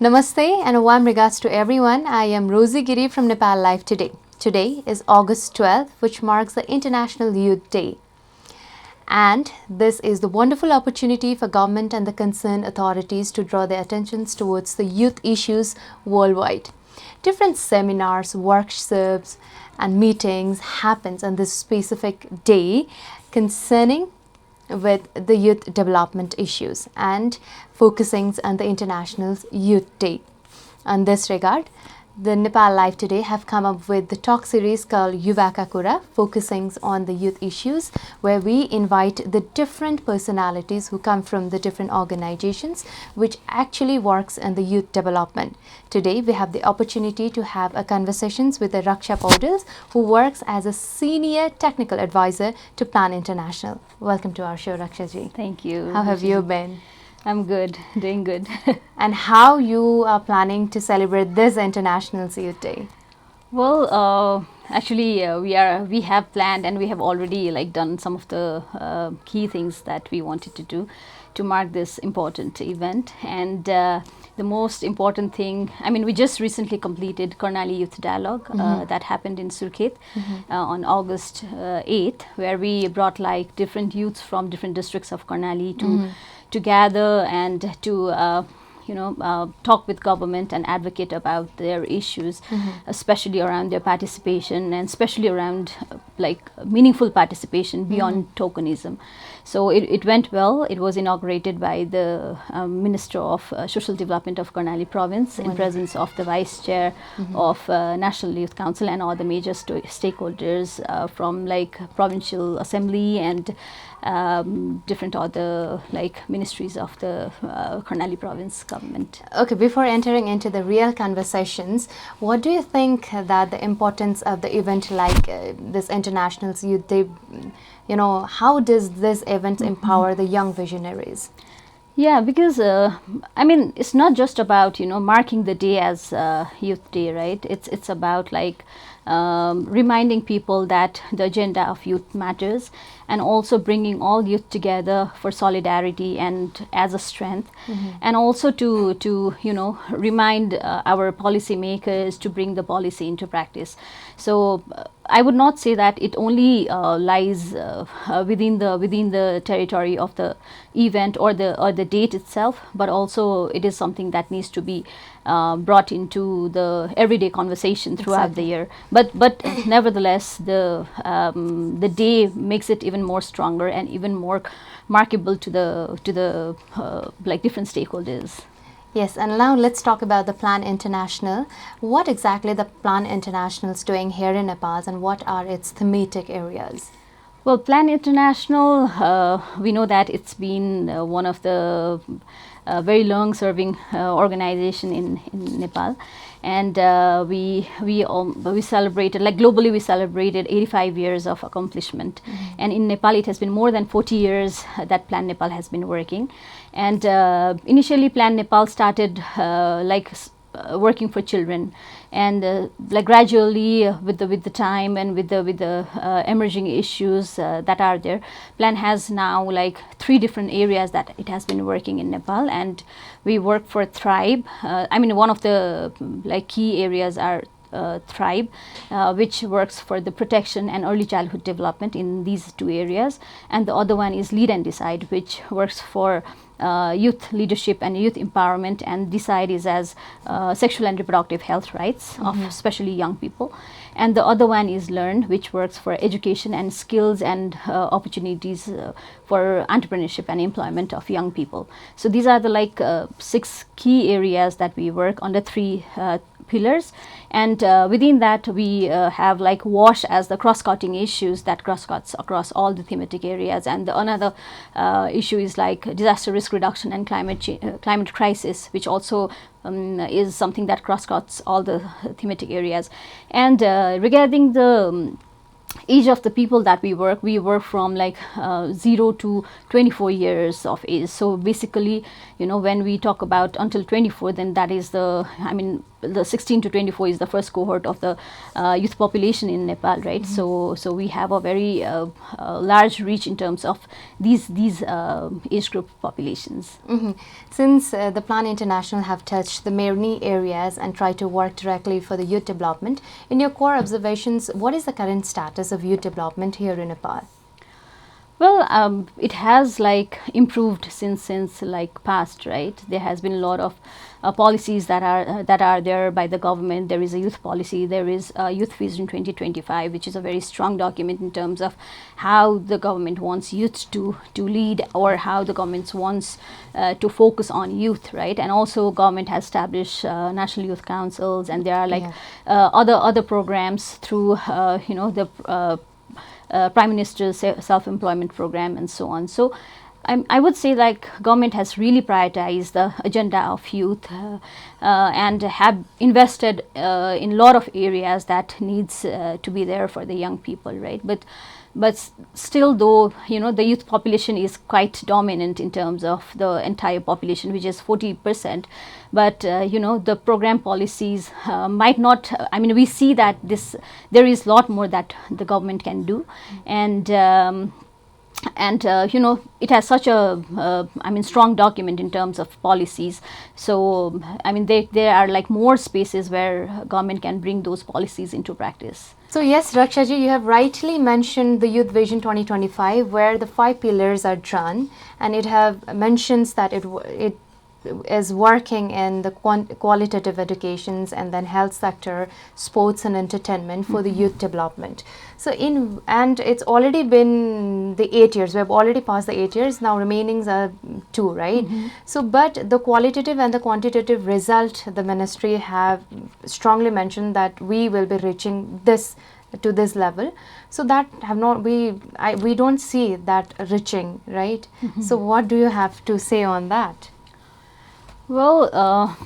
Namaste and a warm regards to everyone. I am Rosie Giri from Nepal Live Today. Today is August 12th, which marks the International Youth Day. And this is the wonderful opportunity for government and the concerned authorities to draw their attentions towards the youth issues worldwide. Different seminars, workshops and meetings happens on this specific day concerning with the youth development issues and focusing on the International Youth Day. On this regard, the Nepal Live Today have come up with the talk series called Yuwa Kura, focusing on the youth issues, where we invite the different personalities who come from the different organizations which actually works in the youth development. Today we have the opportunity to have a conversations with the Rakshya Poudyal, who works as a senior technical advisor to Plan International. Welcome to our show, Rakshya ji. Thank you. How have you been? I'm good, doing good. And how you are planning to celebrate this International Youth Day? Well, actually, we have planned and we have already done some of the key things that we wanted to do to mark this important event. And the most important thing, we just recently completed Karnali Youth Dialogue that happened in Surkhet on August 8th, where we brought different youths from different districts of Karnali to gather and to talk with government and advocate about their issues, especially around their participation and especially around meaningful participation beyond tokenism. So it went well. It was inaugurated by the Minister of Social Development of Karnali Province in presence of the Vice Chair of National Youth Council and all the major stakeholders from Provincial Assembly and different other ministries of the Karnali Province government. Okay, before entering into the real conversations, what do you think that the importance of the event this International Youth Day, how does this event empower the young visionaries? Yeah, because it's not just about marking the day as Youth Day, right? It's about reminding people that the agenda of youth matters, and also bringing all youth together for solidarity and as a strength, and also to remind our policymakers to bring the policy into practice. So I would not say that it only lies within the territory of the event or the date itself, but also it is something that needs to be brought into the everyday conversation throughout the year. But nevertheless, the day makes it even more stronger and even more markable to the different stakeholders. Yes, and now let's talk about the Plan International. What exactly the Plan International is doing here in Nepal, and what are its thematic areas? Well, Plan International, we know that it's been one of the very long-serving organization in Nepal, and we celebrated globally. We celebrated 85 years of accomplishment, and in Nepal it has been more than 40 years that Plan Nepal has been working. And initially, Plan Nepal started working for children, and gradually with the time and with the emerging issues that are there, Plan has now 3 different areas that it has been working in Nepal. And we work for Thrive. One of the key areas are Thrive, which works for the protection and early childhood development in these 2 areas, and the other one is Lead and Decide, which works for youth leadership and youth empowerment, and Decide is as sexual and reproductive health rights of especially young people, and the other one is Learn, which works for education and skills and opportunities for entrepreneurship and employment of young people. So these are the 6 key areas that we work on, the 3 pillars, and within that we have WASH as the cross-cutting issues that cross-cuts across all the thematic areas, and another issue is disaster risk reduction and climate crisis, which also is something that cross-cuts all the thematic areas. And regarding the age of the people that we work from 0 to 24 years of age. So basically, when we talk about until 24, then that is the the 16 to 24 is the first cohort of the youth population in Nepal, right? So we have a very large reach in terms of these age group populations. Since the Plan International have touched the many areas and try to work directly for the youth development, in your core observations, what is the current status of youth development here in Nepal? Well, it has like improved since like past, right? There has been a lot of policies that are there by the government. There is a youth policy. There is a Youth Vision 2025, which is a very strong document in terms of how the government wants youth to lead, or how the government wants to focus on youth, right? And also, government has established national youth councils, and there are like other programs through the Prime Minister's self-employment program and so on. So I would say like government has really prioritized the agenda of youth and have invested in a lot of areas that needs to be there for the young people, right? But still, though, the youth population is quite dominant in terms of the entire population, which is 40%. But the program policies might not. I mean, we see that there is a lot more that the government can do, and it has such a strong document in terms of policies. So I mean, there are like more spaces where government can bring those policies into practice. So yes, Rakshya ji, you have rightly mentioned the Youth Vision 2025, where the 5 pillars are drawn, and it mentions that it is working in the qualitative educations, and then health sector, sports and entertainment for the youth development. So and it's already been the 8 years. We have already passed the 8 years. Now remaining are 2, right? So, but the qualitative and the quantitative result, the ministry have strongly mentioned that we will be reaching this to this level. So that have not we don't see that reaching, right? So what do you have to say on that? Well,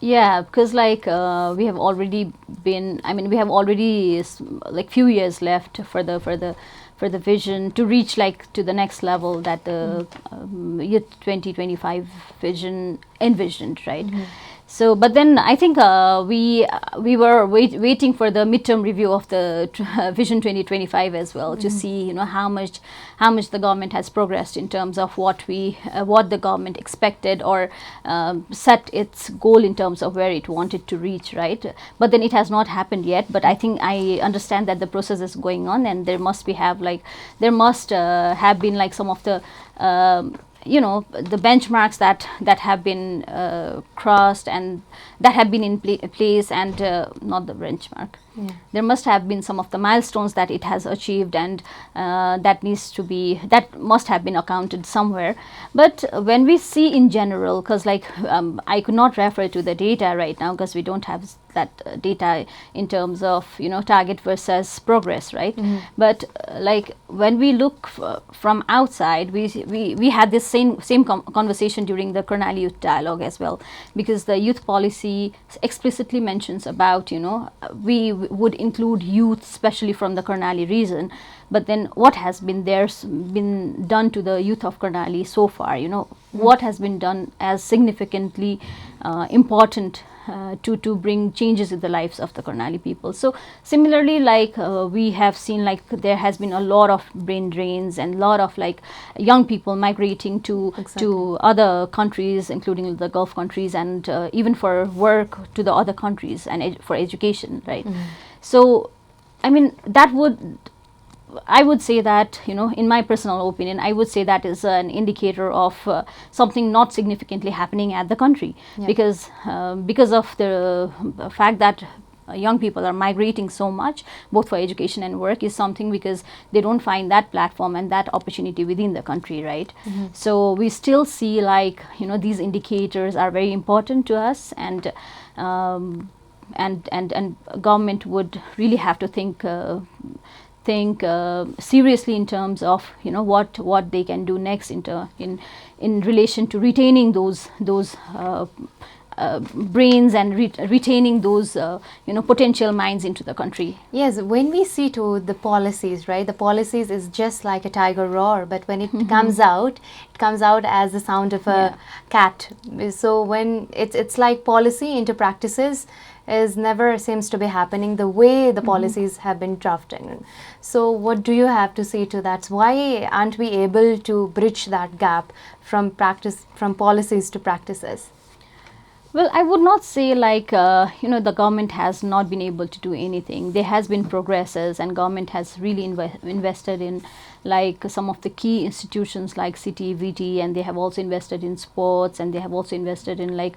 yeah, because like we have already been. I mean, we have already like few years left for the vision to reach like to the next level that the Youth 2025 vision envisioned, right? So, but then I think we were waiting for the midterm review of the Vision 2025 as well, to see how much the government has progressed in terms of what the government expected, or set its goal in terms of where it wanted to reach, right? But then it has not happened yet. But I think I understand that the process is going on, and there must have been like some of the the benchmarks that have been crossed and that have been in place, and not the benchmark. There must have been some of the milestones that it has achieved, and that must have been accounted somewhere. But when we see in general, because like I could not refer to the data right now because we don't have that data in terms of target versus progress, right? But like when we look from outside, we had this same conversation during the Karnali Youth Dialogue as well, because the youth policy explicitly mentions about we would include youth, especially from the Karnali region. But then what has been done to the youth of Karnali so far? What has been done as significantly important to bring changes in the lives of the Karnali people. So similarly, like we have seen, like there has been a lot of brain drains and a lot of like young people migrating to other countries, including the Gulf countries, and even for work to the other countries and for education, right? So I mean, I would say that, in my personal opinion, I would say that is an indicator of something not significantly happening at the country, because of the fact that young people are migrating so much, both for education and work, is something because they don't find that platform and that opportunity within the country, right? So we still see like, these indicators are very important to us, and government would really have to think seriously in terms of what they can do next in relation to retaining those brains and retaining those potential minds into the country. Yes, when we see to the policies, right? The policies is just like a tiger roar, but when it comes out, it comes out as the sound of a cat. So when it's like policy into practices, is never seems to be happening the way the policies have been drafted. So what do you have to say to that? Why aren't we able to bridge that gap from policies to practices? Well, I would not say like the government has not been able to do anything. There has been progresses, and government has really invested in like some of the key institutions like city VT, and they have also invested in sports, and they have also invested in like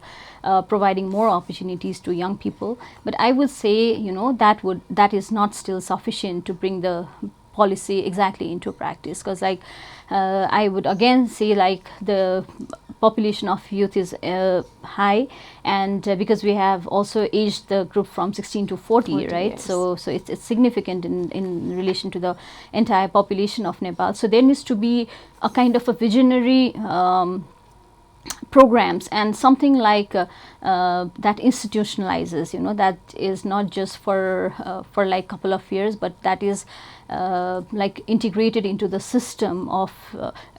providing more opportunities to young people. But I would say that is not still sufficient to bring the policy exactly into practice, because like I would again say like the population of youth is high, and because we have also aged the group from 16 to 40, right? Years. So it's significant in relation to the entire population of Nepal. So there needs to be a kind of a visionary programs and something like that institutionalizes, that is not just for like couple of years, but that is like integrated into the system of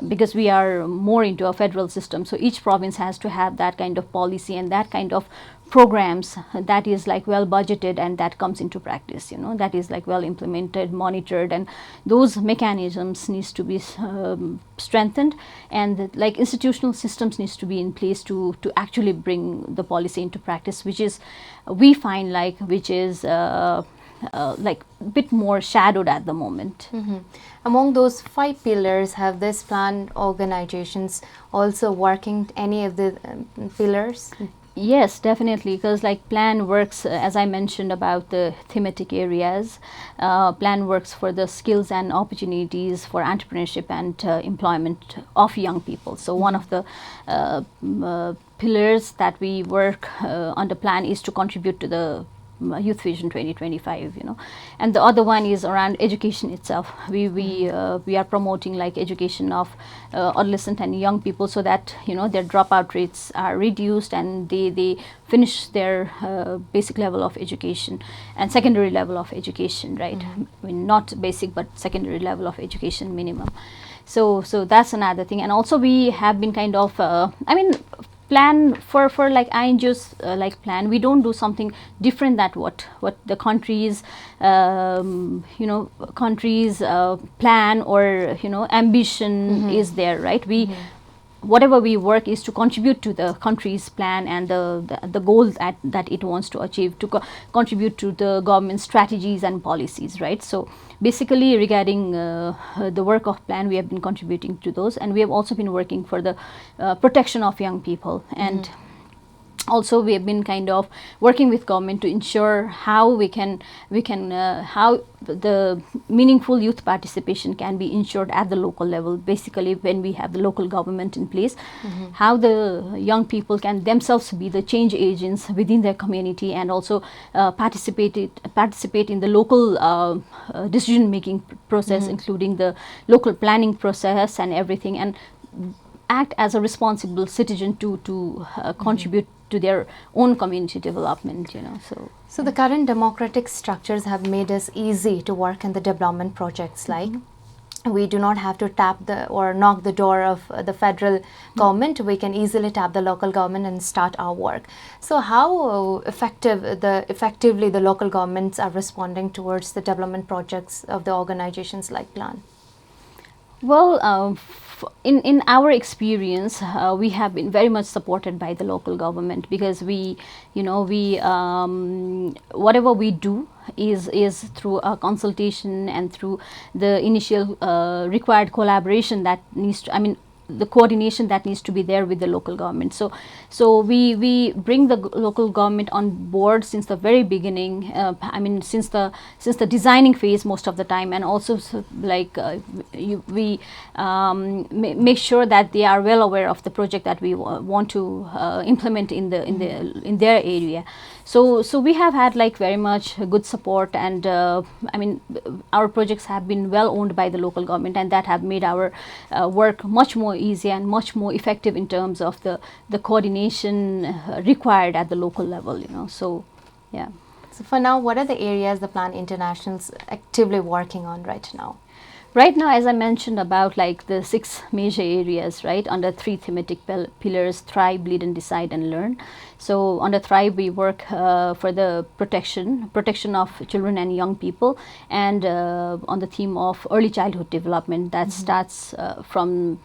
because we are more into a federal system, so each province has to have that kind of policy and that kind of programs that is like well budgeted and that comes into practice, that is like well implemented, monitored, and those mechanisms needs to be strengthened, and like institutional systems needs to be in place to actually bring the policy into practice, which is we find like which is like a bit more shadowed at the moment. Among those 5 pillars, have this plan organizations also working any of the pillars? Yes, definitely, because like plan works, as I mentioned about the thematic areas, plan works for the skills and opportunities for entrepreneurship and employment of young people. So one of the pillars that we work on the plan is to contribute to the Youth Vision 2025, and the other one is around education itself. We are promoting like education of adolescent and young people, so that their dropout rates are reduced and they finish their basic level of education and secondary level of education, right? I mean, not basic but secondary level of education minimum. So that's another thing, and also we have been kind of plan for like INGOs like plan. We don't do something different that what the countries countries plan or ambition is there, right? We whatever we work is to contribute to the country's plan and the goals that it wants to achieve, to contribute to the government strategies and policies, right? So basically regarding the work of plan, we have been contributing to those, and we have also been working for the protection of young people, and also we have been kind of working with government to ensure how we can how the meaningful youth participation can be ensured at the local level. Basically when we have the local government in place, how the young people can themselves be the change agents within their community, and also participate in the local decision making process, including the local planning process and everything, and act as a responsible citizen to contribute to their own community development, So the current democratic structures have made us easy to work in the development projects, like we do not have to tap or knock the door of the federal government. We can easily tap the local government and start our work. So how effectively the local governments are responding towards the development projects of the organizations like Plan? Well, in our experience, we have been very much supported by the local government, because we whatever we do is through a consultation and through the initial required collaboration that needs to, the coordination that needs to be there with the local government. So we bring the local government on board since the very beginning. Since the designing phase most of the time, and also we make sure that they are well aware of the project that we want to implement in their area. So we have had like very much good support, and our projects have been well owned by the local government, and that have made our work much more easy and much more effective in terms of the coordination required at the local level, So yeah. So for now, what are the areas the Plan International is actively working on right now? Right now, as I mentioned about like the 6 major areas, right, under 3 thematic pillars: thrive, lead and decide, and learn. So under thrive we work for the protection of children and young people, and on the theme of early childhood development that starts from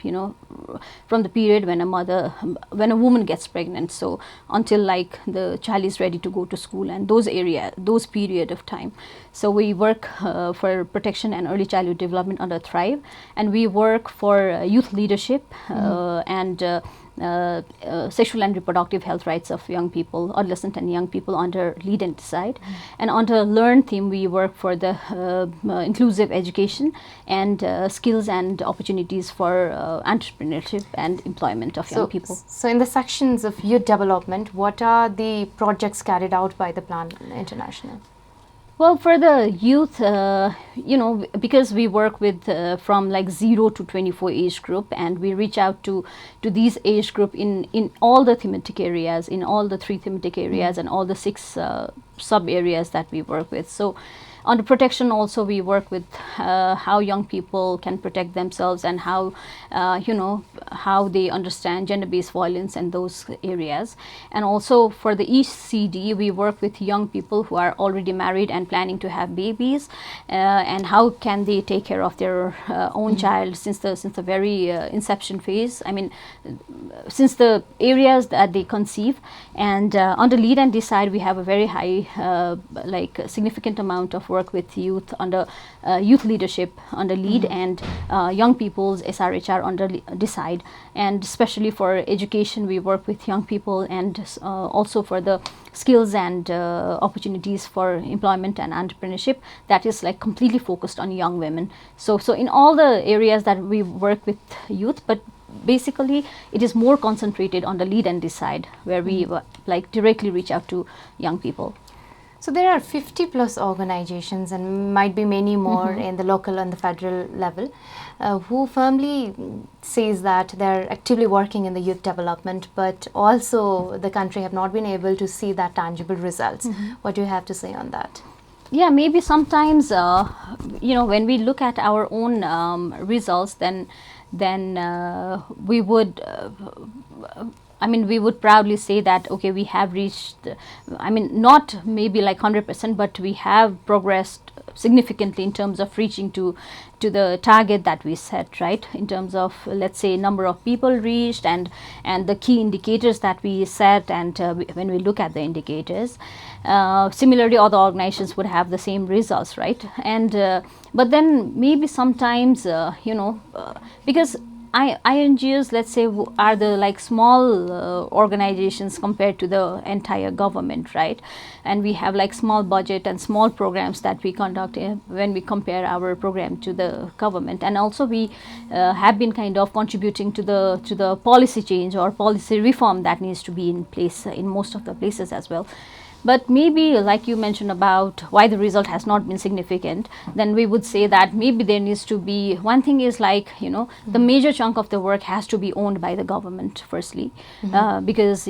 from the period when a woman gets pregnant, so until like the child is ready to go to school, and those period of time. So we work for protection and early childhood development under thrive, and we work for youth leadership and sexual and reproductive health rights of young people, adolescent and young people, under lead and decide. And under learn theme we work for the inclusive education and skills and opportunities for entrepreneurship and employment of young people. So in the sections of youth development, what are the projects carried out by the Plan International? Well, for the youth, because we work with from like 0 to 24 age group, and we reach out to these age group in all the thematic areas, in all the 3 thematic areas and all the 6 sub areas that we work with. So under protection also we work with how young people can protect themselves, and how how they understand gender-based violence in those areas. And also for the ECD we work with young people who are already married and planning to have babies, and how can they take care of their own child since the very inception phase, I mean since the areas that they conceive. And under lead and decide we have a very high like significant amount of work with youth under youth leadership under lead, and young people's SRHR under decide. And especially for education we work with young people, and also for the skills and opportunities for employment and entrepreneurship, that is like completely focused on young women. So in all the areas that we work with youth, but basically it is more concentrated on the lead and decide, where we like directly reach out to young people. So there are 50 plus organizations, and might be many more in the local and the federal level, who firmly says that they're actively working in the youth development, but also the country have not been able to see that tangible results. What do you have to say on that? Yeah, maybe sometimes when we look at our own results, then we would we would proudly say that okay, we have reached, not maybe like 100%, but we have progressed significantly in terms of reaching to the target that we set, right, in terms of, let's say, number of people reached, and the key indicators that we set. And when we look at the indicators, similarly other organizations would have the same results, right? And but then maybe sometimes because INGOs, let's say, are the like small organizations compared to the entire government, right? And we have like small budget and small programs that we conduct when we compare our program to the government. And also we have been kind of contributing to the policy change or policy reform that needs to be in place in most of the places as well. But maybe, like you mentioned about why the result has not been significant, then we would say that maybe there needs to be, one thing is like, the major chunk of the work has to be owned by the government firstly, because,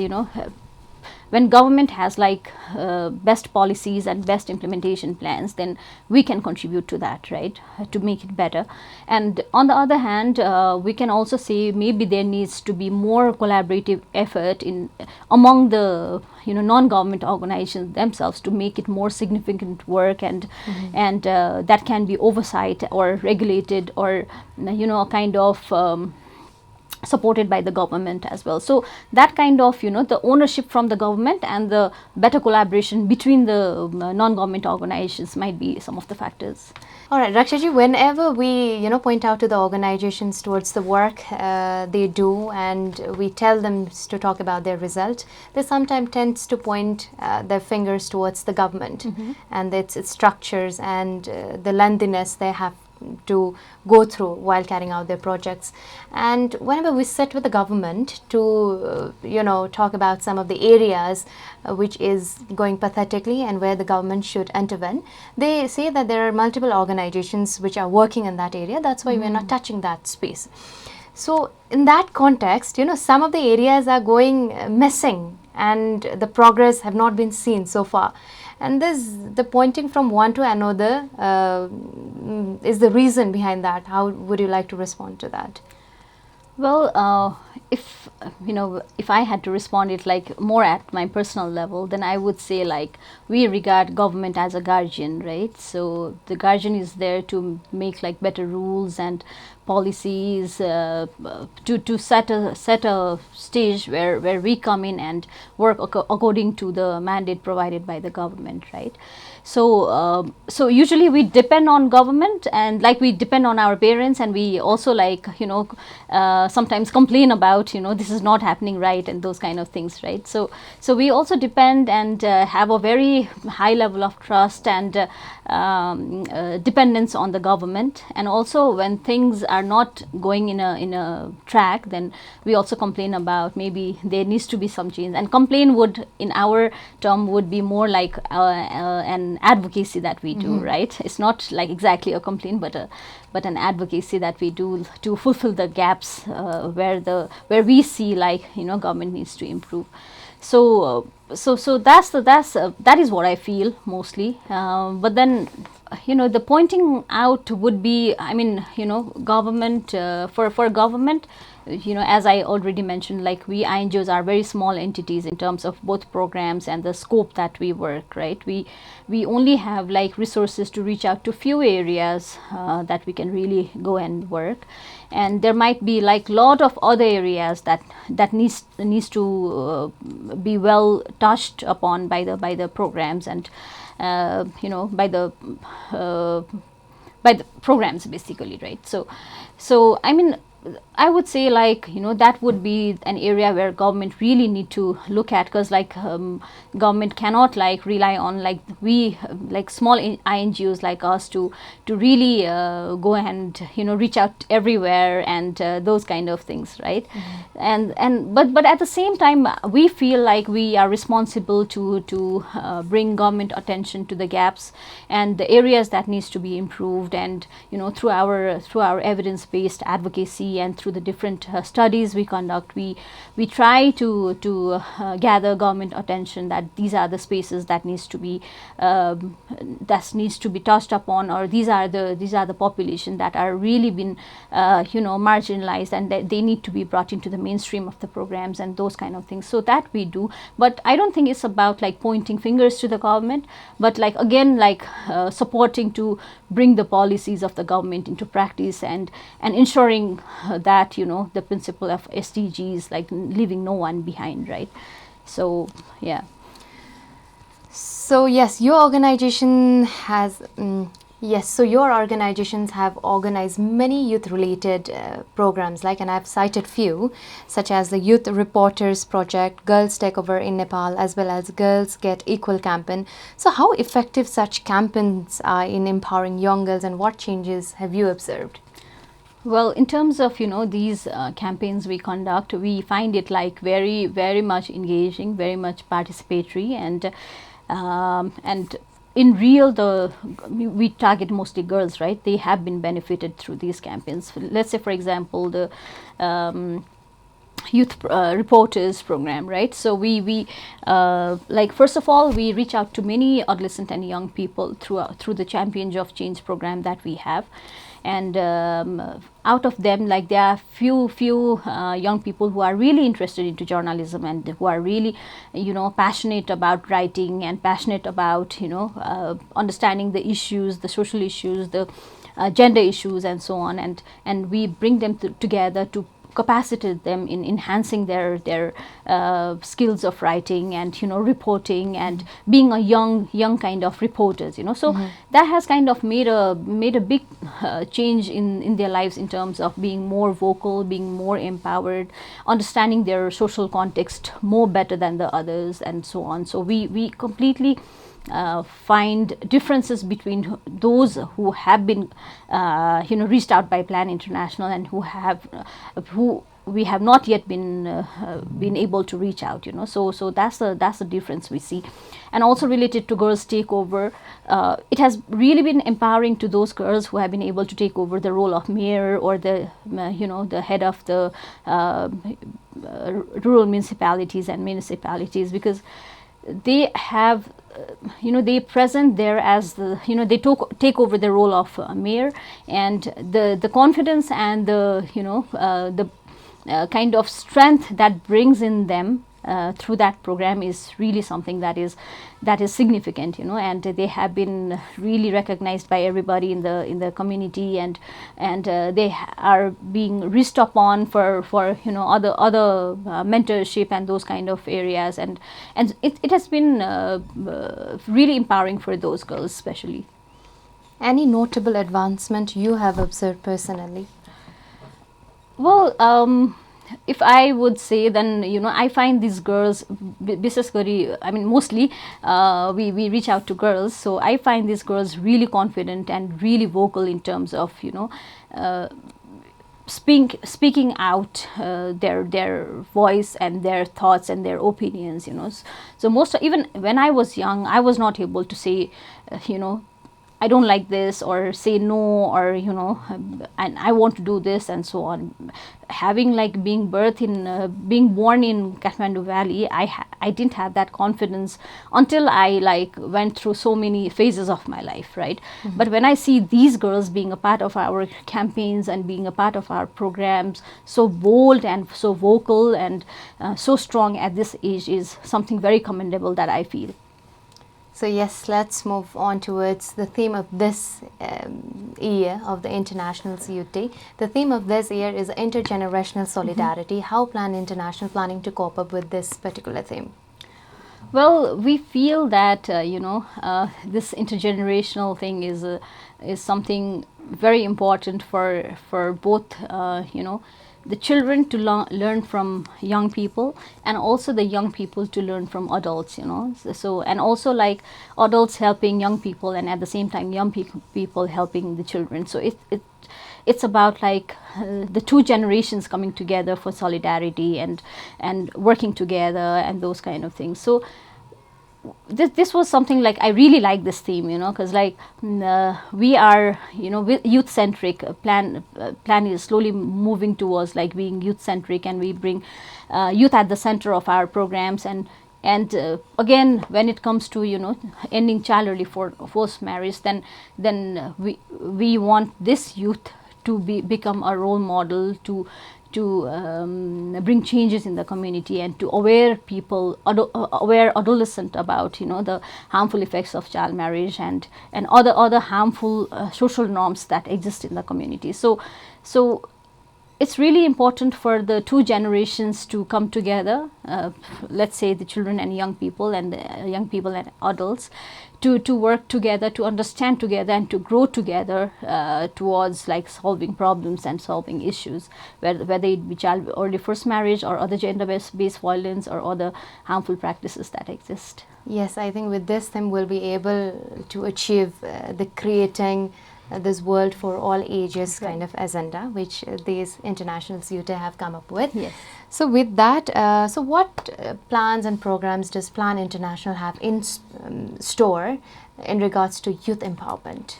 when government has like best policies and best implementation plans, then we can contribute to that, right, to make it better. And on the other hand, we can also say maybe there needs to be more collaborative effort among the non-government organizations themselves to make it more significant work, and that can be oversight or regulated or kind of supported by the government as well. So that kind of the ownership from the government and the better collaboration between the non-government organizations might be some of the factors. All right, Rakshya, whenever we point out to the organizations towards the work they do, and we tell them to talk about their result, they sometimes tend to point their fingers towards the government and its structures and the lengthiness they have to go through while carrying out their projects. And whenever we sit with the government to talk about some of the areas which is going pathetically and where the government should intervene, they say that there are multiple organizations which are working in that area, that's why we're not touching that space. So in that context, some of the areas are going missing and the progress have not been seen so far. and the pointing from one to another is the reason behind that. How would you like to respond to that? Well, if if I had to respond it like more at my personal level, then I would say like we regard government as a guardian, right? So the guardian is there to make like better rules and policies, to set a stage where we come in and work according to the mandate provided by the government, right? So usually we depend on government, and like we depend on our parents, and we also like sometimes complain about this is not happening right and those kind of things, right? So we also depend and have a very high level of trust and dependence on the government. And also when things are not going in a track, then we also complain about maybe there needs to be some change. And complain would, in our term, would be more like an advocacy that we do, right? It's not like exactly a complaint, but an advocacy that we do to fulfill the gaps where we see like government needs to improve. So that is what I feel mostly. But then the pointing out would be, I mean, government, for government, as I already mentioned, like we INGOs are very small entities in terms of both programs and the scope that we work, right? We only have like resources to reach out to few areas that we can really go and work. And there might be like lot of other areas that needs to be well touched upon by the programs and by the programs basically, right? So I mean, I would say like that would be an area where government really need to look at, because like government cannot like rely on like we like small INGOs like us to really go and reach out everywhere and those kind of things, right? But at the same time we feel like we are responsible to bring government attention to the gaps and the areas that needs to be improved. And through our evidence-based advocacy and through the different studies we conduct, we try to gather government attention that these are the spaces that needs to be touched upon, or these are the population that are really been marginalized, and that they need to be brought into the mainstream of the programs and those kind of things. So that we do. But I don't think it's about like pointing fingers to the government, but like again like supporting to bring the policies of the government into practice and ensuring that the principle of SDGs, like leaving no one behind, right? So yeah. So yes, your organization has your organizations have organized many youth-related programs, like, and I've cited few, such as the Youth Reporters Project, Girls Take Over in Nepal, as well as Girls Get Equal campaign. So how effective such campaigns are in empowering young girls, and what changes have you observed? Well, in terms of these campaigns we conduct, we find it like very, very much engaging, very much participatory, and in real we target mostly girls, right? They have been benefited through these campaigns. Let's say, for example, the Youth Reporters program, right? So we like, first of all, we reach out to many adolescent and young people through the Champions of Change program that we have. And out of them, like, there are few young people who are really interested into journalism and who are really passionate about writing and passionate about understanding the issues, the social issues, the gender issues, and so on. And we bring them together to capacitate them in enhancing their skills of writing and reporting and being a young kind of reporters. So that has kind of made a big change in their lives in terms of being more vocal, being more empowered, understanding their social context more better than the others, and so on. So we completely find differences between those who have been reached out by Plan International and who we have not yet been able to reach out. So that's the difference we see. And also related to Girls Take Over, it has really been empowering to those girls who have been able to take over the role of mayor or the the head of the rural municipalities and municipalities, because they have they present there as the, they take over the role of mayor, and the confidence and the kind of strength that brings in them through that program is really something that is significant, and they have been really recognized by everybody in the community, and they are being reached upon for other mentorship and those kind of areas, and it has been really empowering for those girls especially. Any notable advancement you have observed personally? Well, if I would say, then I find these girls, mostly we reach out to girls, so I find these girls really confident and really vocal in terms of speaking out their voice and their thoughts and their opinions. So even when I was young, I was not able to say I don't like this, or say no, or and I want to do this, and so on. Having being born in Kathmandu Valley, I didn't have that confidence until I went through so many phases of my life, right? But when I see these girls being a part of our campaigns and being a part of our programs, so bold and so vocal and so strong at this age, is something very commendable that I feel. So yes, let's move on towards the theme of this year of the International Youth Day. The theme of this year is Intergenerational Solidarity. How Plan International planning to cope up with this particular theme? Well, we feel that this intergenerational thing is something very important for both the children to learn from young people, and also the young people to learn from adults, so and also adults helping young people, and at the same time young people helping the children. So it's about the two generations coming together for solidarity and working together and those kind of things. So this was something I really like this theme, because we are youth centric. Plan is slowly moving towards being youth centric, and we bring youth at the center of our programs, and again, when it comes to ending child early forced marriage, then we want this youth to become a role model to bring changes in the community, and to aware adolescent about the harmful effects of child marriage and other harmful social norms that exist in the community. So it's really important for the two generations to come together, let's say the children and young people, and young people and adults, to work together, to understand together, and to grow together towards solving problems and solving issues, whether it be child early forced marriage or other gender-based violence or other harmful practices that exist. Yes, I think with this theme we'll be able to achieve the creating this world for all ages kind of agenda, which these International Youth Day have come up with. Yes. So with that, so what plans and programs does Plan International have in store in regards to youth empowerment?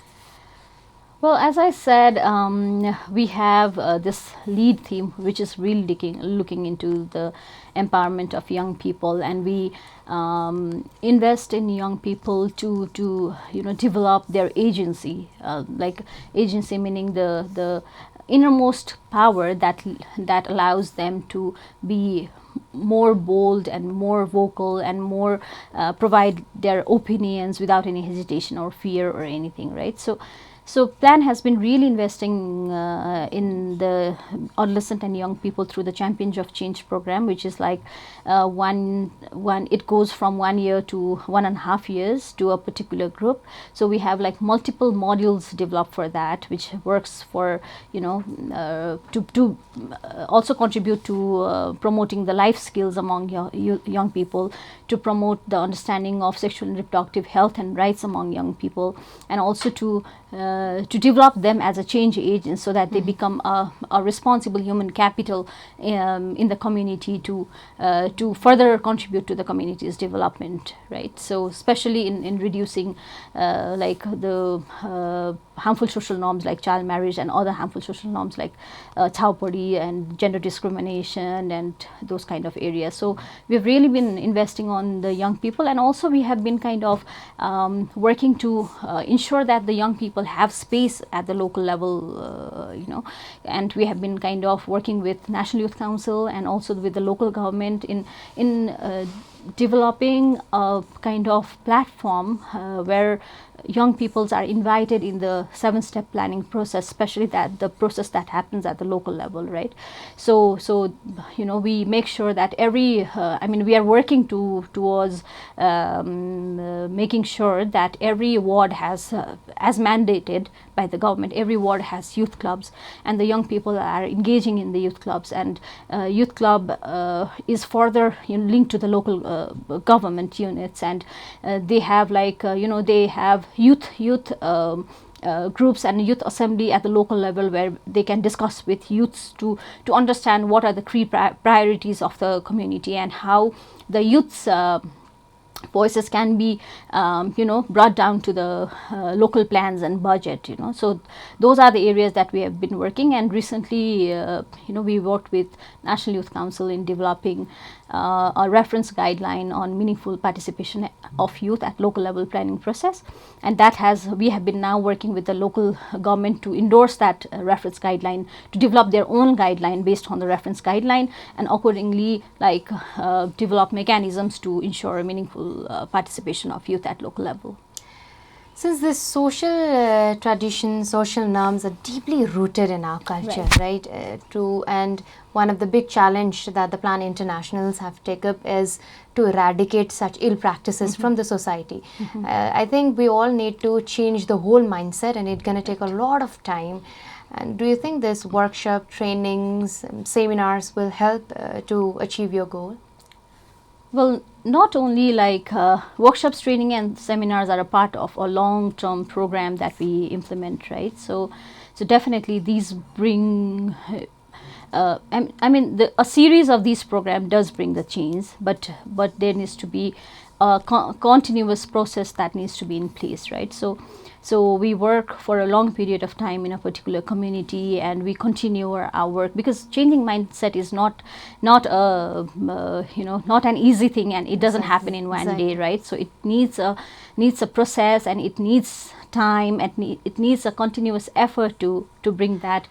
Well, as I said, we have this lead theme, which is really looking into the empowerment of young people, and we invest in young people to develop their agency, agency meaning the innermost power that allows them to be more bold and more vocal and more provide their opinions without any hesitation or fear or anything, right? So Plan has been really investing in the adolescent and young people through the Champions of Change program, which is it goes from 1 year to 1.5 years to a particular group. So we have multiple modules developed for that, which works for to also contribute to promoting the life skills among young people, to promote the understanding of sexual and reproductive health and rights among young people, and also to develop them as a change agent, so that they become a responsible human capital in the community to further contribute to the community's development, right? So especially in reducing the harmful social norms like child marriage and other harmful social norms like chowpuri and gender discrimination and those kind of areas. So we've really been investing on the young people, and also we have been kind of working to ensure that the young people have space at the local level, and we have been kind of working with National Youth Council and also with the local government in developing a kind of platform where young peoples are invited in the 7-step planning process, especially that the process that happens at the local level, right? So we make sure that every we are working towards making sure that every ward has as mandated by the government, every ward has youth clubs, and the young people are engaging in the youth clubs, and youth club is further linked to the local government units, and they have they have youth groups and youth assembly at the local level where they can discuss with youths to understand what are the key priorities of the community and how the youths voices can be brought down to the local plans and budget. So those are the areas that we have been working, and recently we worked with National Youth Council in developing a reference guideline on meaningful participation of youth at local level planning process, and we have been now working with the local government to endorse that reference guideline, to develop their own guideline based on the reference guideline, and accordingly develop mechanisms to ensure meaningful participation of youth at local level. Since this social traditions, social norms are deeply rooted in our culture, right? And one of the big challenge that the Plan Internationals have taken up is to eradicate such ill practices from the society. I think we all need to change the whole mindset, and it's going to take a lot of time. And do you think this workshop, trainings, seminars will help to achieve your goal? Well, not only workshops, training and seminars are a part of a long-term program that we implement, right? So definitely these bring a series of these programs does bring the change, but there needs to be a continuous process that needs to be in place, right? So we work for a long period of time in a particular community, and we continue our work, because changing mindset is not an easy thing, and it doesn't happen in one day, right? So it needs a process, and it needs time, and it needs a continuous effort to bring that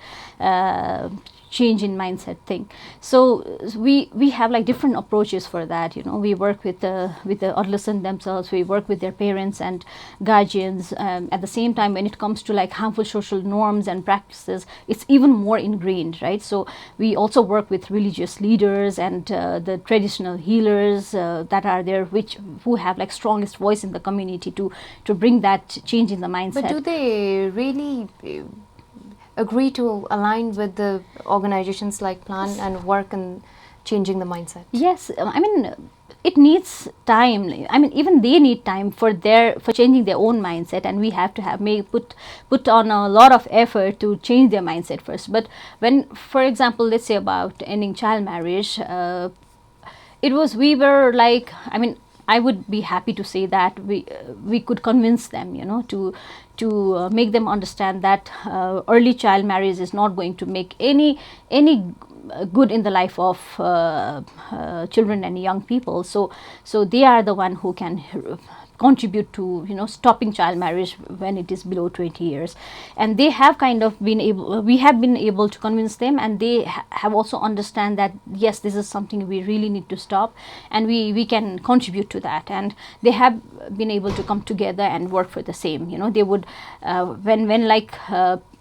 change in mindset thing. So we have different approaches for that. We work with the adolescent themselves, we work with their parents and guardians. At the same time, when it comes to harmful social norms and practices, it's even more ingrained, right? So we also work with religious leaders and the traditional healers that are there, who have strongest voice in the community to bring that change in the mindset. But do they really agree to align with the organizations like Plan and work in changing the mindset? Yes, it needs time. Even they need time for changing their own mindset, and we have to put on a lot of effort to change their mindset first. But when, for example, let's say about ending child marriage, I would be happy to say that we could convince them, to make them understand that early child marriage is not going to make any good in the life of children and young people. So they are the one who can contribute to stopping child marriage when it is below 20 years, and they have we have been able to convince them, and they have also understand that yes, this is something we really need to stop, and we can contribute to that, and they have been able to come together and work for the same. They would when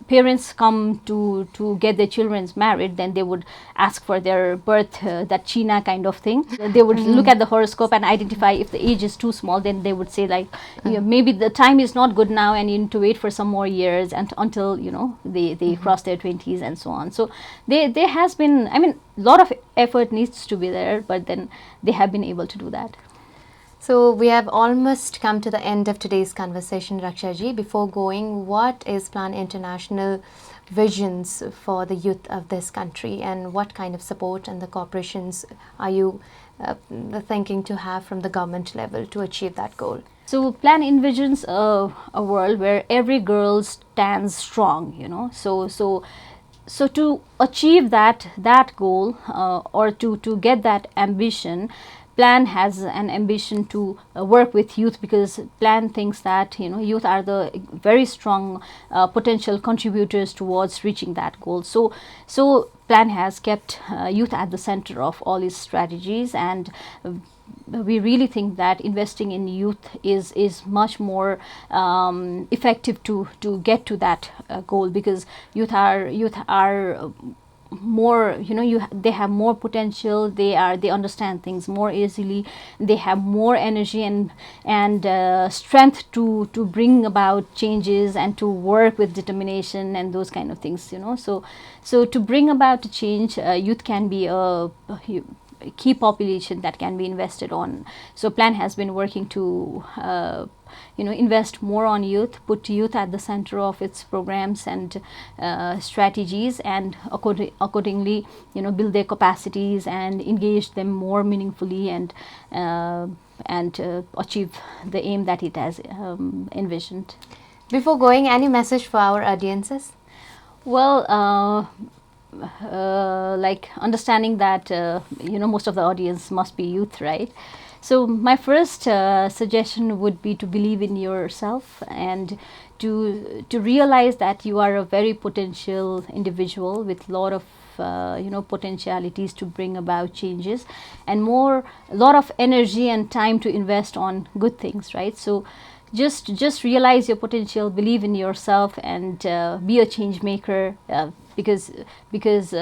parents come to get their children married, then they would ask for their birth, that China kind of thing. They would look at the horoscope and identify if the age is too small, then they would say maybe the time is not good now, and you need to wait for some more years and until they cross their 20s and so on. So there has been, a lot of effort needs to be there, but then they have been able to do that. So we have almost come to the end of today's conversation, Rakshya ji. Before going, what is Plan International visions for the youth of this country, and what kind of support and the cooperations are you thinking to have from the government level to achieve that goal? So plan envisions a world where every girl stands strong, so to achieve that goal, or to get that ambition, plan has an ambition to work with youth, because plan thinks that youth are the very strong potential contributors towards reaching that goal. So plan has kept youth at the center of all its strategies, and we really think that investing in youth is much more effective to get to that goal, because youth are more, they have more potential, they understand things more easily, they have more energy and strength to bring about changes and to work with determination and those kind of things. So to bring about a change, youth can be a key population that can be invested on. So plan has been working to invest more on youth, put youth at the center of its programs and strategies, and accordingly build their capacities and engage them more meaningfully, and achieve the aim that it has envisioned. Before going, any message for our audiences? Well, like understanding that most of the audience must be youth, right? So my first suggestion would be to believe in yourself, and to realize that you are a very potential individual with a lot of potentialities to bring about changes, and a lot of energy and time to invest on good things, right? So just realize your potential, believe in yourself, and be a change maker, because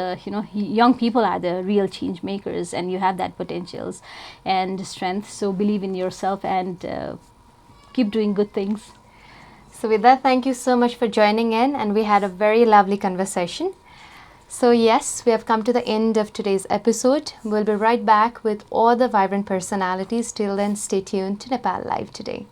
young people are the real change makers, and you have that potentials and strength. So believe in yourself and keep doing good things. So with that, thank you so much for joining in, and we had a very lovely conversation. So yes, we have come to the end of today's episode. We'll be right back with all the vibrant personalities. Till then, stay tuned to Nepal Live Today.